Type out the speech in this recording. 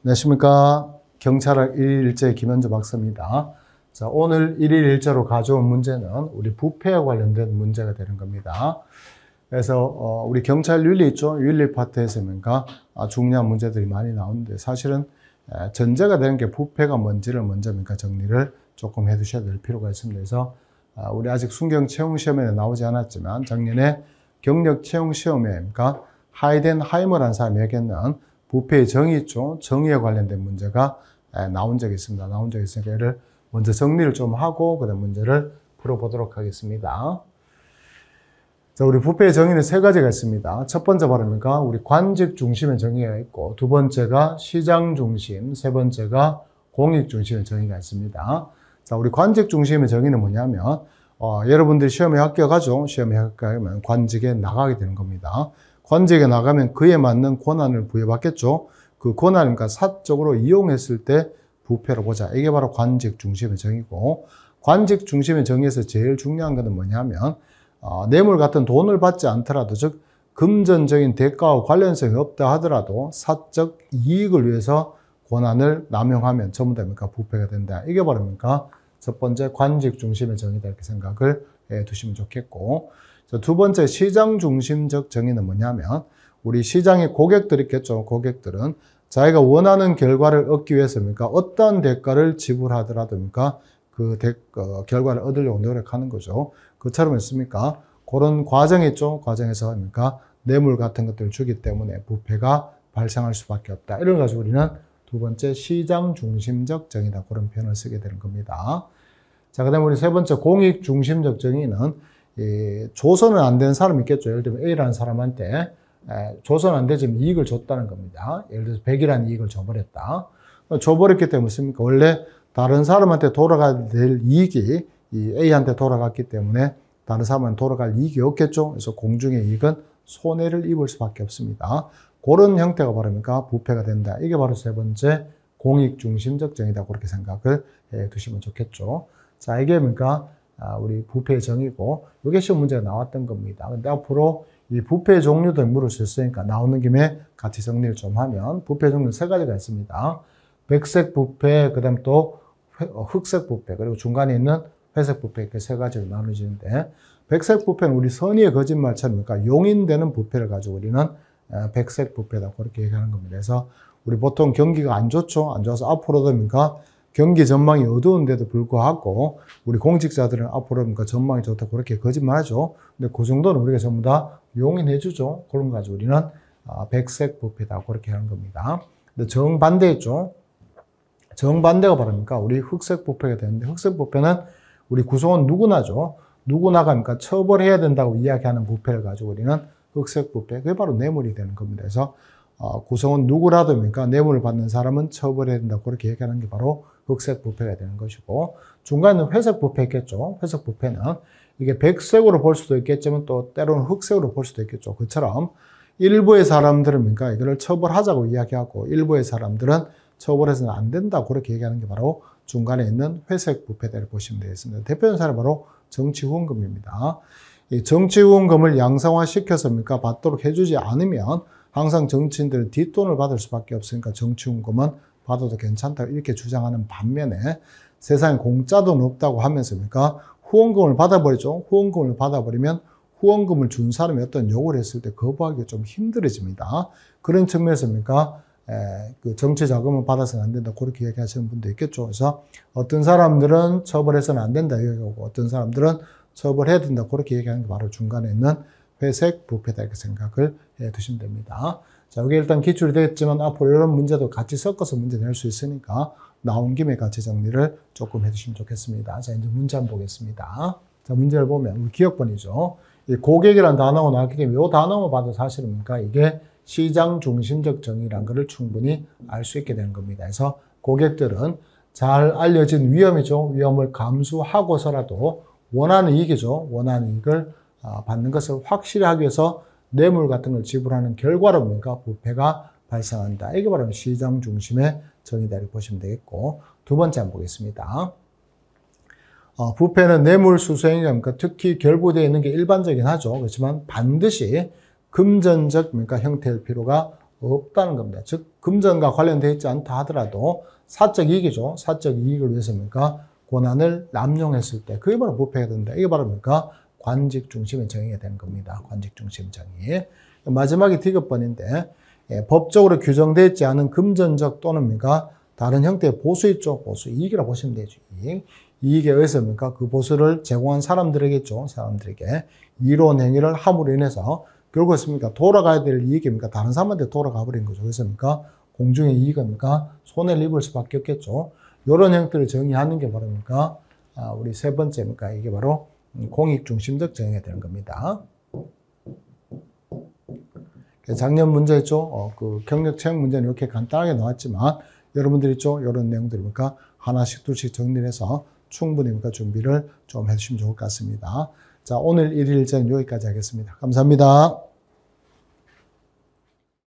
안녕하십니까. 경찰학 1일 일제 김현주 박사입니다. 자, 오늘 1일 일제로 가져온 문제는 우리 부패와 관련된 문제가 되는 겁니다. 그래서 우리 경찰 윤리 있죠? 윤리 파트에서 중요한 문제들이 많이 나오는데 사실은 전제가 되는 게 부패가 뭔지를 먼저 정리를 조금 해 두셔야 될 필요가 있습니다. 그래서 우리 아직 순경 채용 시험에는 나오지 않았지만 작년에 경력 채용 시험에 하이덴하이머라는 사람에게는 부패의 정의 있죠. 정의에 관련된 문제가 나온 적이 있습니다. 나온 적이 있으니까 이를 먼저 정리를 좀 하고 그다음 문제를 풀어보도록 하겠습니다. 자, 우리 부패의 정의는 세 가지가 있습니다. 첫 번째 바로니까 우리 관직 중심의 정의가 있고, 두 번째가 시장 중심, 세 번째가 공익 중심의 정의가 있습니다. 자, 우리 관직 중심의 정의는 뭐냐면 여러분들이 시험에 합격하죠. 시험에 합격하면 관직에 나가게 되는 겁니다. 관직에 나가면 그에 맞는 권한을 부여받겠죠. 그 권한을 사적으로 이용했을 때 부패로 보자. 이게 바로 관직 중심의 정의고, 관직 중심의 정의에서 제일 중요한 것은 뭐냐면 뇌물 같은 돈을 받지 않더라도, 즉 금전적인 대가와 관련성이 없다 하더라도 사적 이익을 위해서 권한을 남용하면 전부 다 부패가 된다. 이게 바로 첫 번째 관직 중심의 정의다, 이렇게 생각을 해 두시면 좋겠고, 두 번째 시장 중심적 정의는 뭐냐면 우리 시장의 고객들이 있겠죠. 고객들은 자기가 원하는 결과를 얻기 위해서 어떤 대가를 지불하더라도 그 결과를 얻으려고 노력하는 거죠. 그처럼 했습니까? 그런 과정이 있죠. 과정에서 뇌물 같은 것들을 주기 때문에 부패가 발생할 수밖에 없다. 이런 걸 가지고 우리는 두 번째 시장 중심적 정의다, 그런 표현을 쓰게 되는 겁니다. 자, 그다음에 우리 세 번째 공익 중심적 정의는 조선은 안 된 사람이 있겠죠. 예를 들면 A라는 사람한테 조선 안 되지만 이익을 줬다는 겁니다. 예를 들어서 100이라는 이익을 줘버렸다. 줘버렸기 때문에 원래 다른 사람한테 돌아가야 될 이익이 이 A한테 돌아갔기 때문에 다른 사람한테 돌아갈 이익이 없겠죠. 그래서 공중의 이익은 손해를 입을 수밖에 없습니다. 그런 형태가 바로 부패가 된다. 이게 바로 세 번째 공익 중심적 정의다, 그렇게 생각을 해 두시면 좋겠죠. 자, 이게 우리 부패의 정의고, 이게 시험 문제가 나왔던 겁니다. 근데 앞으로 이 부패의 종류도 물을 수 있으니까 나오는 김에 같이 정리를 좀 하면, 부패 종류는 세 가지가 있습니다. 백색 부패, 그 다음 또 흑색 부패, 그리고 중간에 있는 회색 부패, 이렇게 세 가지로 나눠지는데, 백색 부패는 우리 선의의 거짓말처럼 용인되는 부패를 가지고 우리는 백색 부패다, 그렇게 얘기하는 겁니다. 그래서 우리 보통 경기가 안 좋죠. 안 좋아서 앞으로도 경기 전망이 어두운데도 불구하고 우리 공직자들은 앞으로 전망이 좋다고 그렇게 거짓말하죠. 근데 그 정도는 우리가 전부 다 용인해주죠. 그런 거 가지고 우리는 백색 부패다, 그렇게 하는 겁니다. 근데 정반대였죠. 정반대가 바로 우리 흑색 부패가 되는데, 흑색 부패는 우리 구성원 누구나죠. 누구나가 처벌해야 된다고 이야기하는 부패를 가지고 우리는 흑색 부패, 그게 바로 뇌물이 되는 겁니다. 그래서 구성원 누구라도 뇌물을 받는 사람은 처벌해야 된다고 그렇게 얘기하는 게 바로 흑색 부패가 되는 것이고, 중간에는 회색 부패 있겠죠. 회색 부패는 이게 백색으로 볼 수도 있겠지만 또 때로는 흑색으로 볼 수도 있겠죠. 그처럼 일부의 사람들은 이거를 처벌하자고 이야기하고, 일부의 사람들은 처벌해서는 안 된다, 그렇게 얘기하는 게 바로 중간에 있는 회색 부패대를 보시면 되겠습니다. 대표적인 사례는 바로 정치후원금입니다. 이 정치후원금을 양성화시켜서 받도록 해주지 않으면 항상 정치인들은 뒷돈을 받을 수밖에 없으니까 정치후원금은 받아도 괜찮다, 이렇게 주장하는 반면에 세상에 공짜 돈 없다고 하면서 후원금을 받아버리죠. 후원금을 받아버리면 후원금을 준 사람이 어떤 요구를 했을 때 거부하기가 좀 힘들어집니다. 그런 측면에서 그 정치 자금을 받아서는 안 된다, 그렇게 얘기하시는 분도 있겠죠. 그래서 어떤 사람들은 처벌해서는 안 된다 얘기하고, 어떤 사람들은 처벌해야 된다, 그렇게 얘기하는 게 바로 중간에 있는 회색 부패다, 이렇게 생각을 해 두시면 됩니다. 자, 이게 일단 기출이 되겠지만 앞으로 이런 문제도 같이 섞어서 문제 낼 수 있으니까 나온 김에 같이 정리를 조금 해 주시면 좋겠습니다. 자, 이제 문제 한번 보겠습니다. 자, 문제를 보면 우리 기억번이죠. 이 고객이라는 단어가 나왔기 때문에 이 단어만 봐도 사실은 이게 시장 중심적 정의라는 것을 충분히 알 수 있게 되는 겁니다. 그래서 고객들은 잘 알려진 위험이죠. 위험을 감수하고서라도 원하는 이익이죠. 원하는 이익을 받는 것을 확실히 하기 위해서 뇌물 같은 걸 지불하는 결과로 부패가 발생한다. 이게 바로 시장 중심의 정의다, 이렇게 보시면 되겠고, 두 번째 한번 보겠습니다. 부패는 뇌물 수수행위가 특히 결부되어 있는 게 일반적이긴 하죠. 그렇지만 반드시 금전적 형태일 필요가 없다는 겁니다. 즉 금전과 관련되어 있지 않다 하더라도 사적 이익이죠. 사적 이익을 위해서 뭡니까? 권한을 남용했을 때 그게 바로 부패가 된다. 이게 바로 뭡니까? 관직 중심의 정의가 되는 겁니다. 관직 중심 정의. 마지막이 디귿번인데 법적으로 규정되어 있지 않은 금전적 또는 뭡니까? 다른 형태의 보수 있죠. 보수 이익이라고 보시면 되죠. 이익에 의해서 뭡니까? 그 보수를 제공한 사람들에게죠. 사람들에게 이로운 행위를 함으로 인해서 결국 습니까? 돌아가야 될 이익입니까? 다른 사람한테 돌아가 버린 거죠. 그래서 뭡니까? 공중의 이익입니까? 손해를 입을 수밖에 없겠죠. 이런 형태를 정의하는 게 바로 뭡니까? 우리 세 번째입니까? 이게 바로 공익중심적 정의가 되는 겁니다. 작년 문제죠. 그 경력 체험 문제는 이렇게 간단하게 나왔지만 여러분들이 있죠. 이런 내용들입니까? 하나씩 둘씩 정리를 해서 충분히 준비를 좀 해주시면 좋을 것 같습니다. 자, 오늘 1일 일정은 여기까지 하겠습니다. 감사합니다.